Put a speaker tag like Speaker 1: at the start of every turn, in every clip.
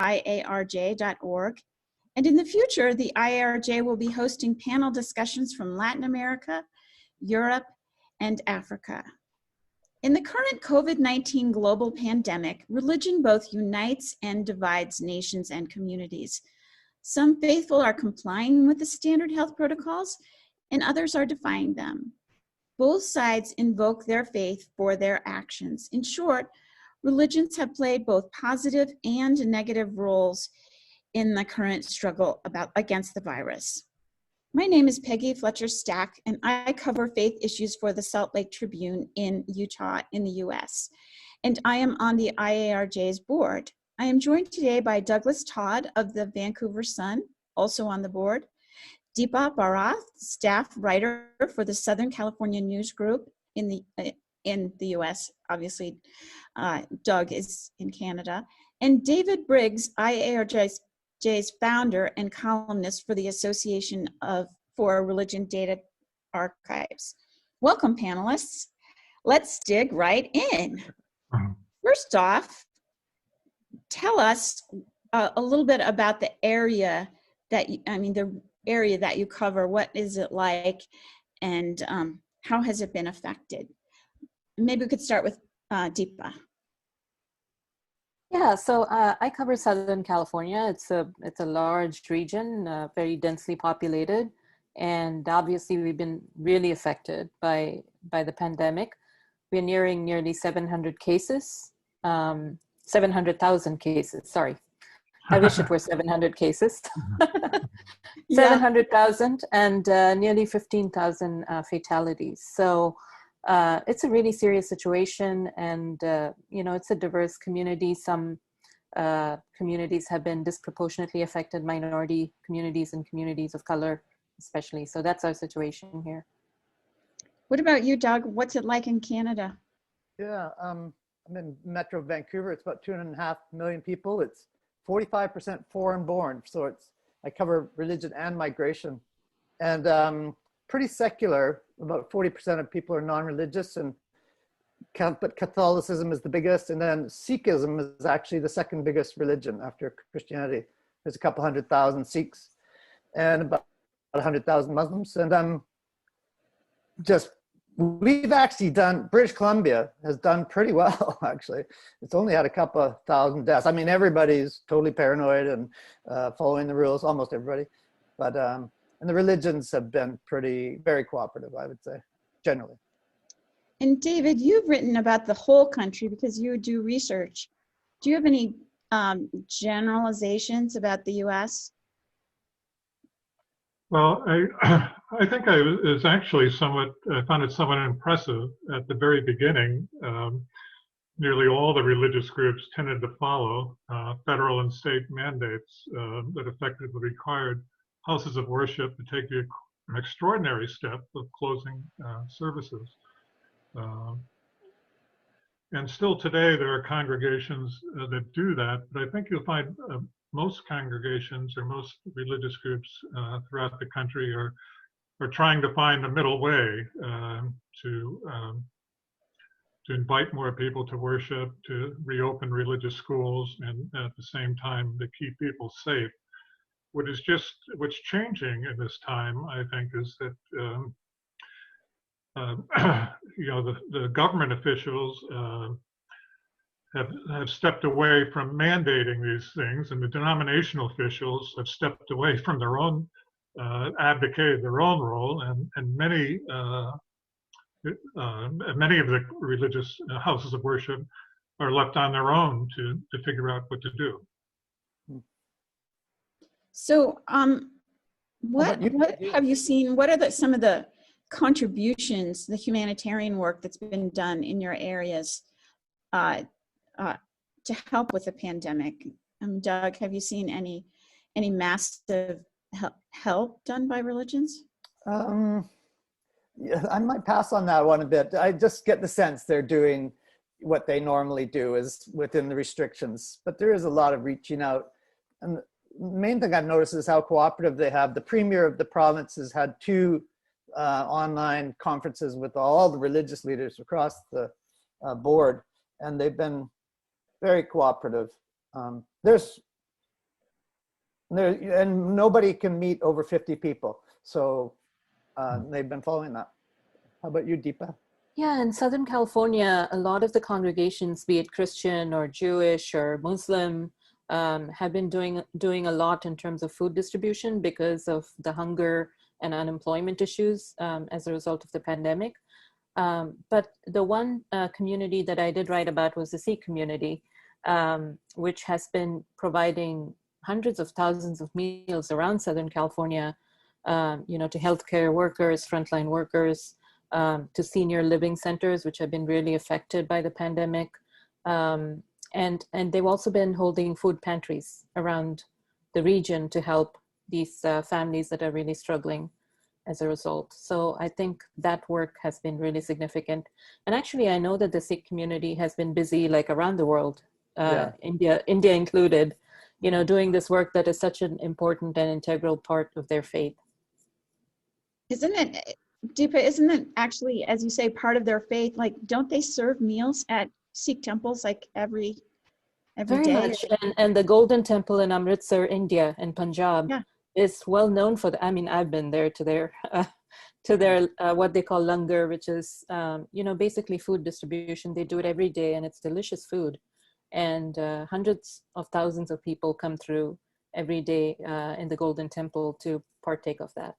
Speaker 1: IARJ.org. And in the future, the IARJ will be hosting panel discussions from Latin America, Europe, and Africa. In the current COVID-19 global pandemic, religion both unites and divides nations and communities. Some faithful are complying with the standard health protocols, and others are defying them. Both sides invoke their faith for their actions. In short, religions have played both positive and negative roles in the current struggle against the virus. My name is Peggy Fletcher Stack, and I cover faith issues for the Salt Lake Tribune in Utah in the US. And I am on the IARJ's board. I am joined today by Douglas Todd of the Vancouver Sun, also on the board, Deepa Barath, staff writer for the Southern California News Group in the US. Obviously, Doug is in Canada, and David Briggs, IARJ's founder and columnist for the Association for Religion Data Archives. Welcome, panelists. Let's dig right in. First off, tell us a little bit about the area the area that you cover. What is it like, and how has it been affected? Maybe we could start with Deepa.
Speaker 2: Yeah, so I cover Southern California. It's a large region, very densely populated, and obviously we've been really affected by the pandemic. We're nearing nearly 700 cases, 700,000 cases. Sorry, I wish it were 700 cases. 700,000 and nearly 15,000 fatalities. So it's a really serious situation, and it's a diverse community. Some communities have been disproportionately affected, minority communities and communities of color especially. So that's our situation here.
Speaker 1: What about you, Doug? What's it like in Canada?
Speaker 3: Yeah, I'm in Metro Vancouver. It's about 2.5 million people. It's 45% foreign born. So I cover religion and migration, and pretty secular. About 40% of people are non-religious, but Catholicism is the biggest, and then Sikhism is actually the second biggest religion after Christianity. There's a couple 100,000 Sikhs and about 100,000 Muslims, and we've actually done, British Columbia has done pretty well, actually. It's only had a couple of thousand deaths. I mean, everybody's totally paranoid and following the rules, almost everybody, but and the religions have been very cooperative, I would say, generally.
Speaker 1: And David, you've written about the whole country because you do research. Do you have any generalizations about the US?
Speaker 4: Well, I think I found it somewhat impressive at the very beginning. Nearly all the religious groups tended to follow federal and state mandates that effectively required houses of worship to take an extraordinary step of closing services. And still today, there are congregations that do that, but I think you'll find most congregations or most religious groups throughout the country are trying to find a middle way to invite more people to worship, to reopen religious schools, and at the same time to keep people safe. What's changing in this time, I think, is that the government officials have stepped away from mandating these things, and the denominational officials have stepped away from their own, advocated their own role, and many of the religious houses of worship are left on their own to figure out what to do.
Speaker 1: So, what have you seen? What are some of the contributions, the humanitarian work that's been done in your areas to help with the pandemic? Doug, have you seen any massive help done by religions?
Speaker 3: Yeah, I might pass on that one a bit. I just get the sense they're doing what they normally do, is within the restrictions, but there is a lot of reaching out. And the main thing I've noticed is how cooperative they have. The premier of the province has had 2 online conferences with all the religious leaders across the board, and they've been very cooperative. There's And nobody can meet over 50 people. So they've been following that. How about you, Deepa?
Speaker 2: Yeah, in Southern California, a lot of the congregations, be it Christian or Jewish or Muslim, have been doing a lot in terms of food distribution because of the hunger and unemployment issues as a result of the pandemic. But the one community that I did write about was the Sikh community, which has been providing hundreds of thousands of meals around Southern California, to healthcare workers, frontline workers, to senior living centers, which have been really affected by the pandemic. And they've also been holding food pantries around the region to help these families that are really struggling as a result. So I think that work has been really significant. And actually, I know that the Sikh community has been busy like around the world, India included, doing this work that is such an important and integral part of their faith.
Speaker 1: Isn't it, Deepa, isn't it actually, as you say, part of their faith? Like, don't they serve meals at Sikh temples like every
Speaker 2: Very
Speaker 1: day?
Speaker 2: much. And the Golden Temple in Amritsar, India, and Punjab is well known for the, I mean, I've been there to their what they call langar, which is, basically food distribution. They do it every day and it's delicious food. And hundreds of thousands of people come through every day in the Golden Temple to partake of that.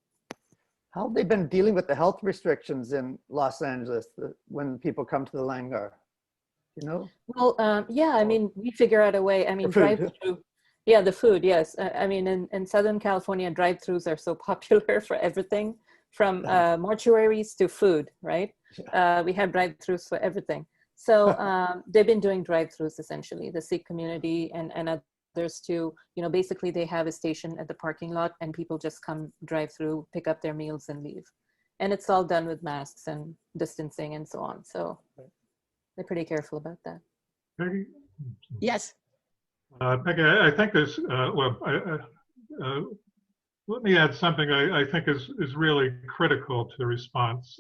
Speaker 3: How have they been dealing with the health restrictions in Los Angeles when people come to the langar?
Speaker 2: Well, I mean, we figure out a way. I mean, drive-through. Yeah, the food, yes. I mean, in Southern California, drive-throughs are so popular for everything from mortuaries to food, right? We have drive-throughs for everything. So they've been doing drive-throughs essentially, the Sikh community and others too. Basically they have a station at the parking lot and people just come drive through, pick up their meals and leave. And it's all done with masks and distancing and so on. So they're pretty careful about that.
Speaker 4: Peggy?
Speaker 1: Yes.
Speaker 4: Peggy, I think this, let me add something I think is really critical to the response,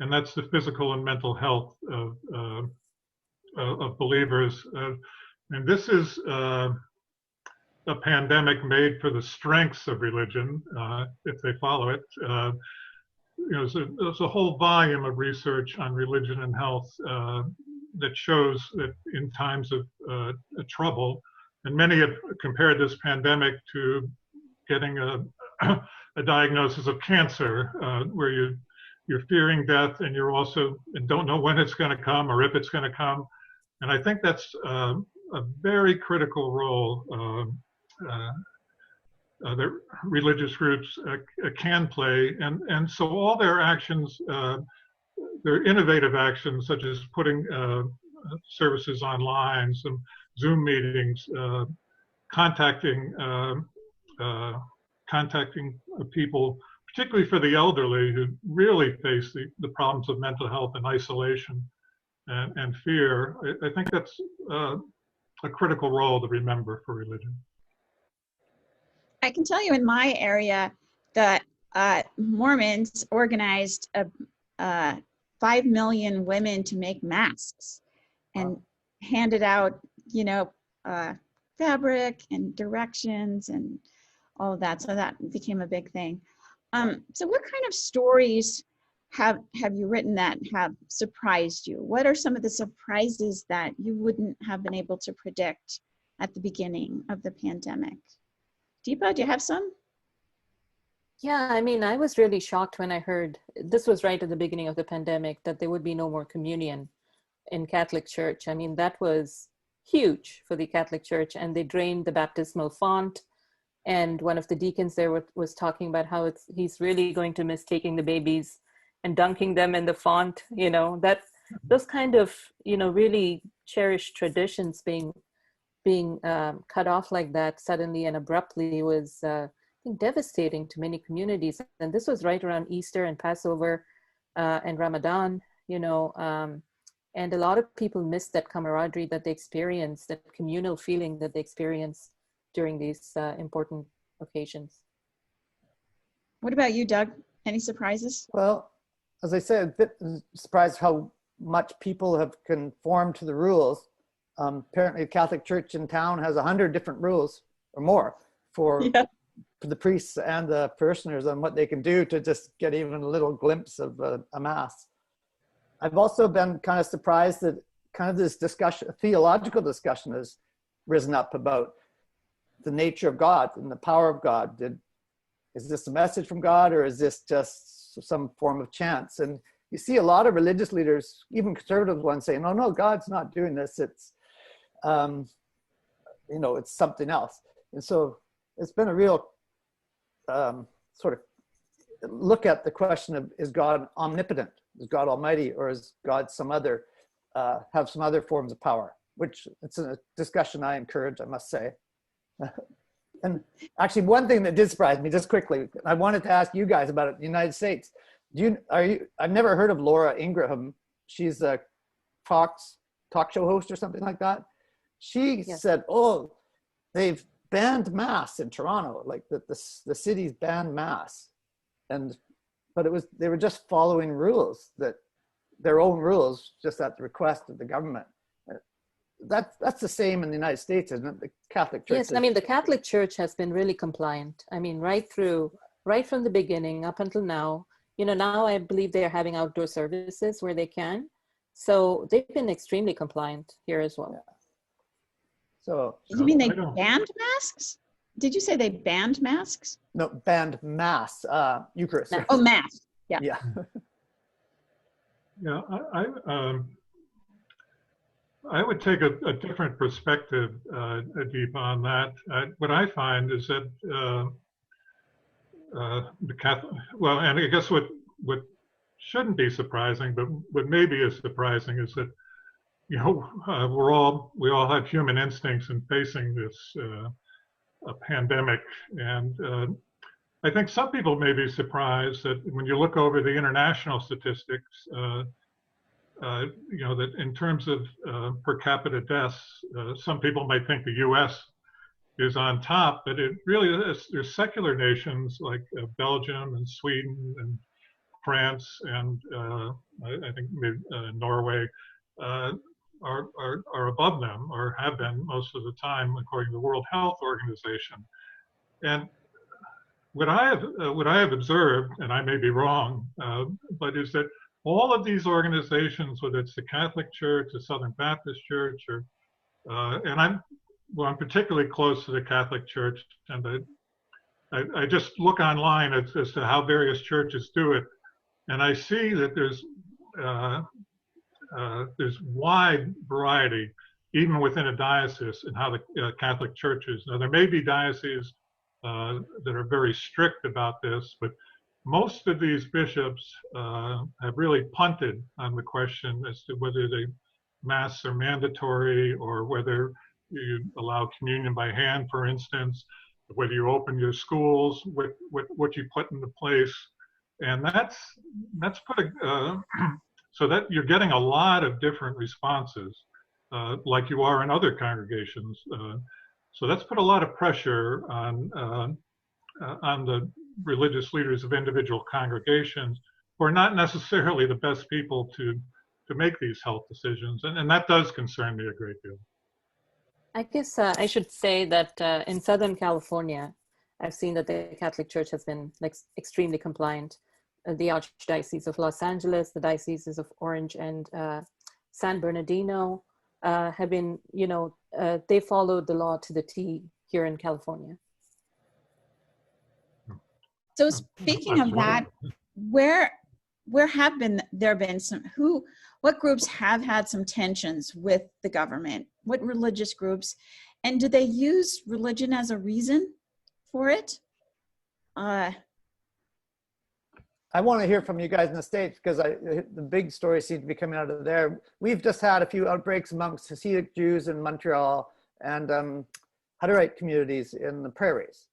Speaker 4: and that's the physical and mental health of believers. And this is a pandemic made for the strengths of religion, if they follow it. There's a whole volume of research on religion and health that shows that in times of trouble, and many have compared this pandemic to getting a diagnosis of cancer, where you're fearing death and you're also don't know when it's going to come or if it's going to come. And I think that's a very critical role that religious groups can play. And so all their actions, their innovative actions, such as putting services online, some Zoom meetings, contacting people, particularly for the elderly who really face the problems of mental health and isolation and fear. I think that's a critical role to remember for religion.
Speaker 1: I can tell you in my area that Mormons organized 5 million women to make masks and handed out, fabric and directions and all of that. So that became a big thing. So what kind of stories have you written that have surprised you? What are some of the surprises that you wouldn't have been able to predict at the beginning of the pandemic? Deepa, do you have some?
Speaker 2: Yeah, I mean, I was really shocked when I heard, this was right at the beginning of the pandemic, that there would be no more communion in Catholic Church. I mean, that was huge for the Catholic Church, and they drained the baptismal font. And one of the deacons there was talking about how he's really going to miss taking the babies and dunking them in the font, that those kind of, really cherished traditions being cut off like that suddenly and abruptly was, I think, devastating to many communities. And this was right around Easter and Passover and Ramadan, and a lot of people missed that camaraderie that they experienced, that communal feeling that they experienced during these important occasions.
Speaker 1: What about you, Doug? Any surprises?
Speaker 3: Well, as I said, a bit surprised how much people have conformed to the rules. Apparently the Catholic Church in town has 100 different rules or more for
Speaker 1: Yeah.
Speaker 3: the priests and the parishioners on what they can do to just get even a little glimpse of a mass. I've also been kind of surprised that kind of this discussion, theological discussion, has risen up about the nature of God and the power of God. Is this a message from God, or is this just some form of chance? And you see a lot of religious leaders, even conservative ones, saying, "No, no, God's not doing this. It's, it's something else." And so it's been a real sort of look at the question of, is God omnipotent? Is God almighty, or is God some other, have some other forms of power? Which it's a discussion I encourage, I must say. And actually, one thing that did surprise me, just quickly, I wanted to ask you guys about it in the United States. I've never heard of Laura Ingraham. She's a talk show host or something like that. She said, "Oh, they've banned mass in Toronto, like the city's banned mass." But they were just following rules, their own rules, just at the request of the government. That's the same in the United States, isn't it? The Catholic Church.
Speaker 2: Yes, I mean, the Catholic Church has been really compliant. I mean, right from the beginning up until now. Now I believe they're having outdoor services where they can. So they've been extremely compliant here as well.
Speaker 3: Yeah. So
Speaker 1: You mean they banned masks? Did you say they banned masks?
Speaker 3: No, banned mass, Eucharist.
Speaker 1: Oh, mass. Yeah.
Speaker 3: Yeah.
Speaker 4: Yeah, I would take a different perspective, Deep, on that. What I find is that the Catholic, well, and I guess what shouldn't be surprising, but what maybe is surprising is that, we all have human instincts in facing this a pandemic, and I think some people may be surprised that when you look over the international statistics, that in terms of per capita deaths, some people might think the U.S. is on top, but it really is. There's secular nations like Belgium and Sweden and France and I think maybe Norway are above them, or have been most of the time, according to the World Health Organization. And what I have observed, and I may be wrong, but is that all of these organizations, whether it's the Catholic Church, the Southern Baptist Church, or and I'm particularly close to the Catholic Church, and I just look online as to how various churches do it, and I see that there's wide variety, even within a diocese, in how the Catholic Church is. Now, there may be dioceses that are very strict about this, but most of these bishops have really punted on the question as to whether the Mass are mandatory, or whether you allow communion by hand, for instance, whether you open your schools, what you put into place. And that's put so that you're getting a lot of different responses, like you are in other congregations. So that's put a lot of pressure on the religious leaders of individual congregations, who are not necessarily the best people to make these health decisions, and that does concern me a great deal.
Speaker 2: I guess I should say that in Southern California, I've seen that the Catholic Church has been extremely compliant. The Archdiocese of Los Angeles, the Dioceses of Orange and San Bernardino have been, they followed the law to the T here in California.
Speaker 1: So speaking of that, where have there been what groups have had some tensions with the government? What religious groups? And do they use religion as a reason for it?
Speaker 3: I want to hear from you guys in the States, because the big stories seem to be coming out of there. We've just had a few outbreaks amongst Hasidic Jews in Montreal and Hutterite communities in the prairies.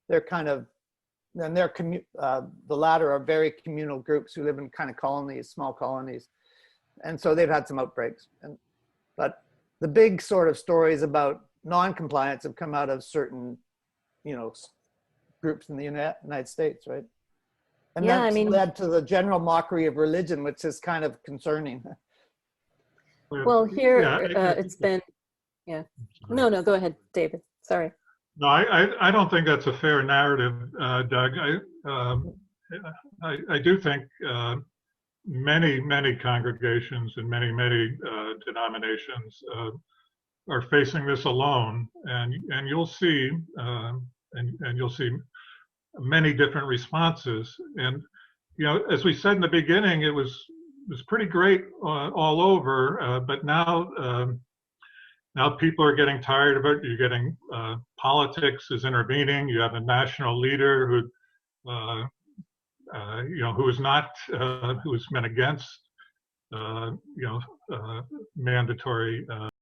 Speaker 3: They're kind of, and the latter are very communal groups who live in kind of colonies, small colonies. And so they've had some outbreaks. But the big sort of stories about non-compliance have come out of certain, groups in the United States, right? And
Speaker 2: yeah,
Speaker 3: that's led to the general mockery of religion, which is kind of concerning.
Speaker 2: Well, here it's been, yeah. No, go ahead, David. Sorry.
Speaker 4: No, I don't think that's a fair narrative, Doug. I do think many congregations and many denominations are facing this alone, and you'll see and you'll see many different responses. And you know, as we said in the beginning, it was pretty great all over, but now people are getting tired of it. You're getting politics is intervening. You have a national leader you know, who is not who has been against you know mandatory